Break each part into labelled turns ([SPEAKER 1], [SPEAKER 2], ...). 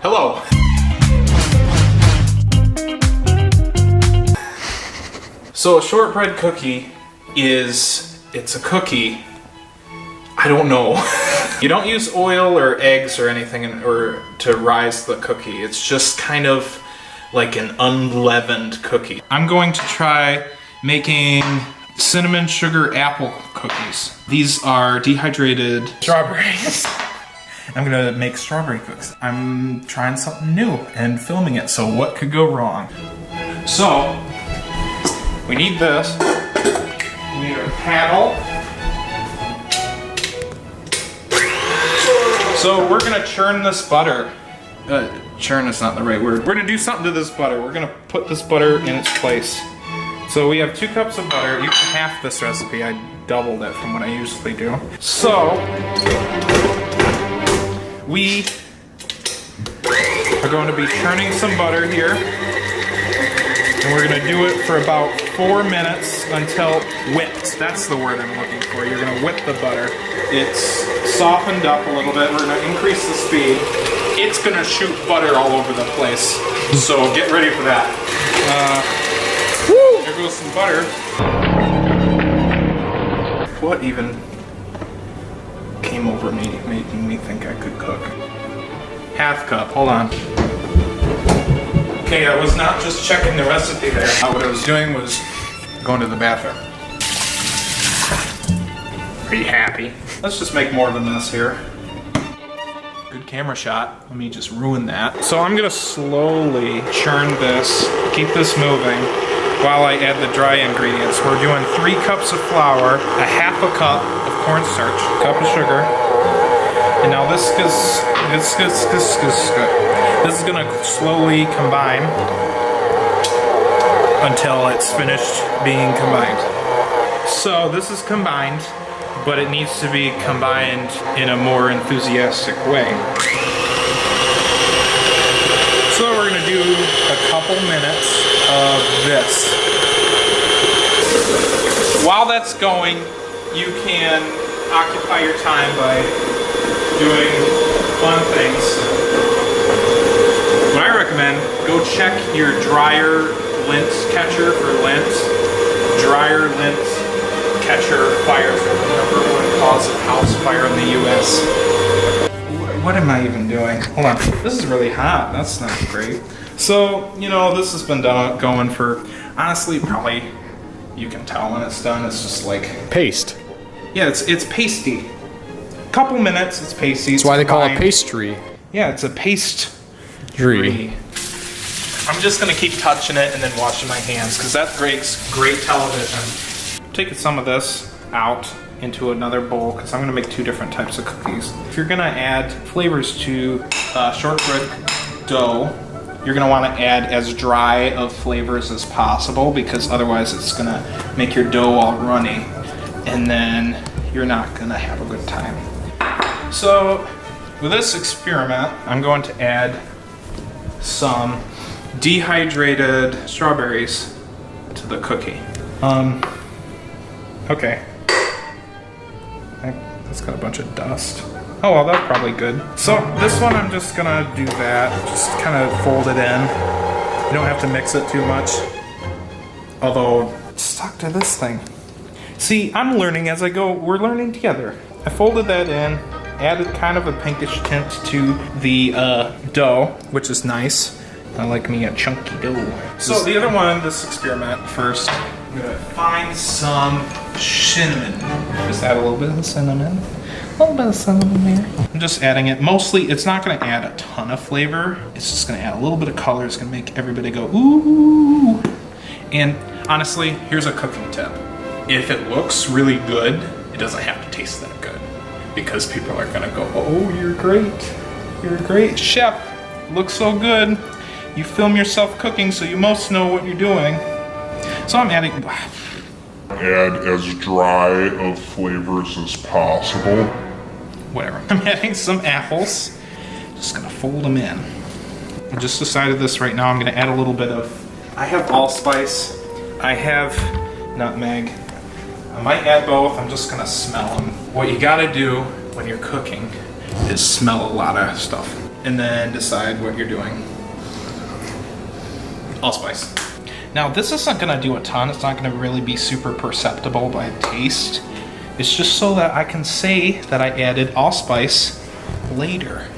[SPEAKER 1] Hello. So a shortbread cookie it's a cookie. I don't know. You don't use oil or eggs or anything or to rise the cookie. It's just kind of like an unleavened cookie. I'm going to try making cinnamon sugar apple cookies. These are dehydrated strawberries. I'm gonna make strawberry cookies. I'm trying something new and filming it, so what could go wrong? So, we need this. We need a paddle. So we're gonna churn this butter. Churn is not the right word. We're gonna do something to this butter. We're gonna put this butter in its place. So we have 2 cups of butter. You can half this recipe. I doubled it from what I usually do. So we are going to be churning some butter here. And we're gonna do it for about 4 minutes until whipped. That's the word I'm looking for. You're gonna whip the butter. It's softened up a little bit. We're gonna increase the speed. It's gonna shoot butter all over the place. So get ready for that. There goes some butter. What even came over me, making me think I could cook? Half cup, hold on. Okay, I was not just checking the recipe there. What I was doing was going to the bathroom. Are you happy? Let's just make more of a mess here. Good camera shot. Let me just ruin that. So I'm gonna slowly churn this, keep this moving, while I add the dry ingredients. We're doing 3 cups of flour, a half a cup of cornstarch, a cup of sugar, and now this is gonna slowly combine until it's finished being combined. So this is combined, but it needs to be combined in a more enthusiastic way. So we're gonna do a couple minutes of this. While that's going, you can occupy your time by doing fun things. What I recommend, go check your dryer lint catcher for lint. Dryer lint catcher fires are the number 1 cause of house fire in the US. What am I even doing? Hold on. This is really hot. That's not great. So, you know, this has been going for, honestly, probably, you can tell when it's done. It's just like
[SPEAKER 2] paste.
[SPEAKER 1] Yeah, it's pasty. Couple minutes, it's pasty.
[SPEAKER 2] That's why they call it pastry.
[SPEAKER 1] Yeah, it's a pastry. I'm just gonna keep touching it and then washing my hands because that breaks great television. Taking some of this out into another bowl because I'm gonna make 2 different types of cookies. If you're gonna add flavors to shortbread dough, you're gonna wanna add as dry of flavors as possible because otherwise it's gonna make your dough all runny and then you're not gonna have a good time. So with this experiment, I'm going to add some dehydrated strawberries to the cookie. Okay. That's got a bunch of dust. Oh, well, that's probably good. So this one, I'm just gonna do that. Just kind of fold it in. You don't have to mix it too much. Although, it's stuck to this thing. See, I'm learning as I go. We're learning together. I folded that in, added kind of a pinkish tint to the dough, which is nice. I like me a chunky dough. So the other one, this experiment first, I'm gonna find some cinnamon. Just add a little bit of cinnamon. A little bit of cinnamon there. I'm just adding it. Mostly, it's not gonna add a ton of flavor. It's just gonna add a little bit of color. It's gonna make everybody go, ooh. And honestly, here's a cooking tip. If it looks really good, it doesn't have to taste that good. Because people are gonna go, oh, you're great. You're a great chef. Looks so good. You film yourself cooking, so you must know what you're doing. So I'm adding...
[SPEAKER 3] Add as dry of flavors as possible.
[SPEAKER 1] Whatever. I'm adding some apples. Just gonna fold them in. I just decided this right now. I'm gonna add a little bit of... I have allspice. I have nutmeg. I might add both. I'm just gonna smell them. What you gotta do when you're cooking is smell a lot of stuff. and then decide what you're doing. Allspice. Now this isn't gonna do a ton. It's not gonna really be super perceptible by taste. It's just so that I can say that I added allspice later.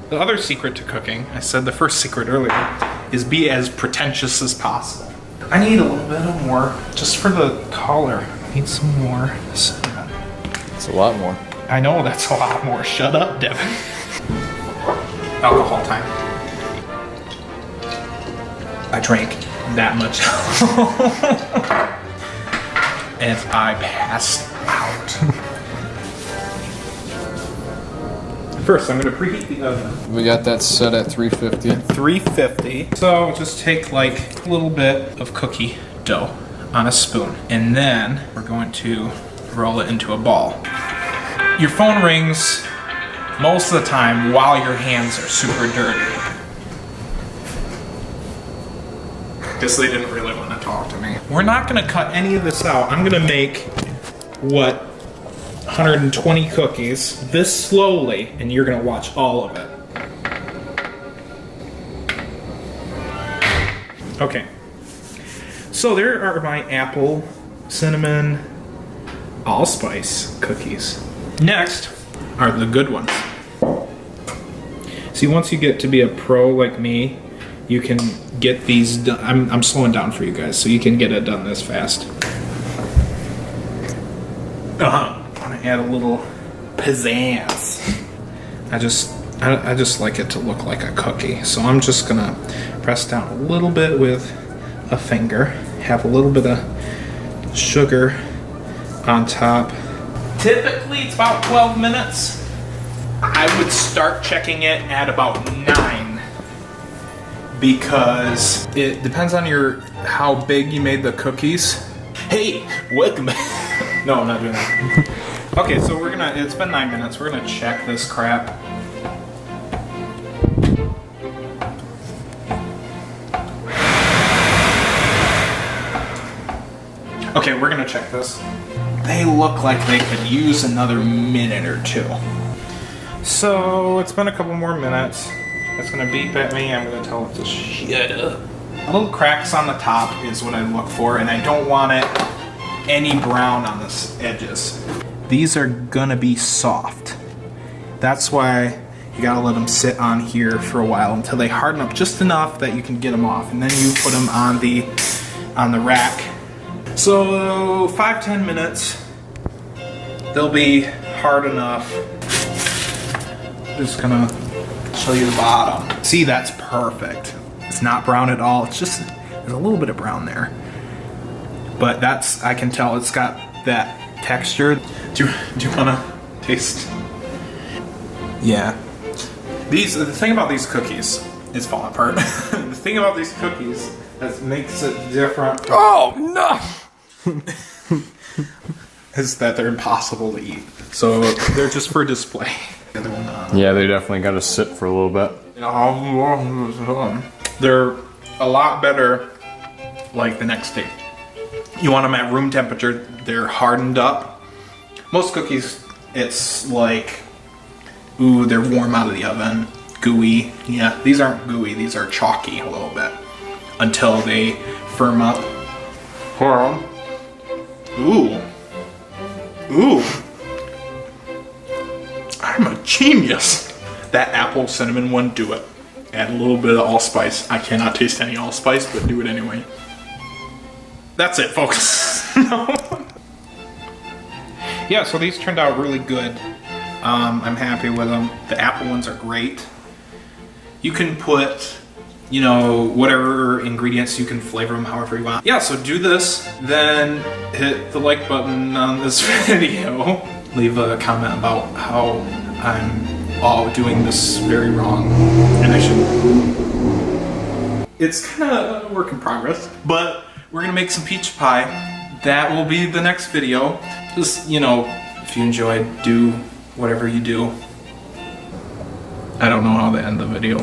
[SPEAKER 1] The other secret to cooking, I said the first secret earlier, is be as pretentious as possible. I need a little bit of more, just for the color. I need some more cinnamon.
[SPEAKER 2] It's a lot more.
[SPEAKER 1] I know that's a lot more. Shut up, Devin. Alcohol time. I drank that much. And I passed out. First, I'm gonna preheat the oven.
[SPEAKER 2] We got that set at 350.
[SPEAKER 1] 350. So just take like a little bit of cookie dough on a spoon. And then we're going to roll it into a ball. Your phone rings most of the time while your hands are super dirty. Guess they didn't really want to talk to me. We're not gonna cut any of this out. I'm gonna make, what, 120 cookies this slowly, and you're gonna watch all of it. Okay. So there are my apple, cinnamon, allspice cookies. Next are the good ones. See, once you get to be a pro like me, you can get these done. I'm slowing down for you guys, so you can get it done this fast. I want to add a little pizzazz. I just like it to look like a cookie, so I'm just gonna press down a little bit with a finger, have a little bit of sugar on top. Typically it's about 12 minutes. I would start checking it at about 9 because it depends on how big you made the cookies. Hey, welcome. No, I'm not doing that. Okay, so it's been 9 minutes. We're gonna check this crap. Okay, we're gonna check this. They look like they could use another minute or two. So it's been a couple more minutes. It's gonna beep at me. I'm gonna tell it to shut up. Little cracks on the top is what I look for, and I don't want any brown on the edges. These are gonna be soft. That's why you gotta let them sit on here for a while until they harden up just enough that you can get them off, and then you put them on the rack. So 5-10 minutes, they'll be hard enough. Just gonna show you the bottom. See, that's perfect. It's not brown at all. It's just, there's a little bit of brown there. But I can tell it's got that texture. Do you wanna taste? Yeah. The thing about these cookies is falling apart. The thing about these cookies that makes it different.
[SPEAKER 2] Oh, no!
[SPEAKER 1] Is that they're impossible to eat. So they're just for display. The other one,
[SPEAKER 2] Yeah, they definitely got to sit for a little bit.
[SPEAKER 1] They're a lot better like the next day. You want them at room temperature. They're hardened up. Most cookies, it's like, ooh, they're warm out of the oven. Gooey. Yeah, these aren't gooey. These are chalky a little bit until they firm up. Ooh. Ooh. I'm a genius. That apple cinnamon one, do it. Add a little bit of allspice. I cannot taste any allspice, but do it anyway. That's it, folks. No. Yeah, so these turned out really good. I'm happy with them. The apple ones are great. You can put, whatever ingredients, you can flavor them however you want. Yeah, so do this, then hit the like button on this video. Leave a comment about how I'm doing this very wrong, and I should. It's kind of a work in progress, but we're gonna make some peach pie. That will be the next video. Just, if you enjoyed, do whatever you do. I don't know how to end the video.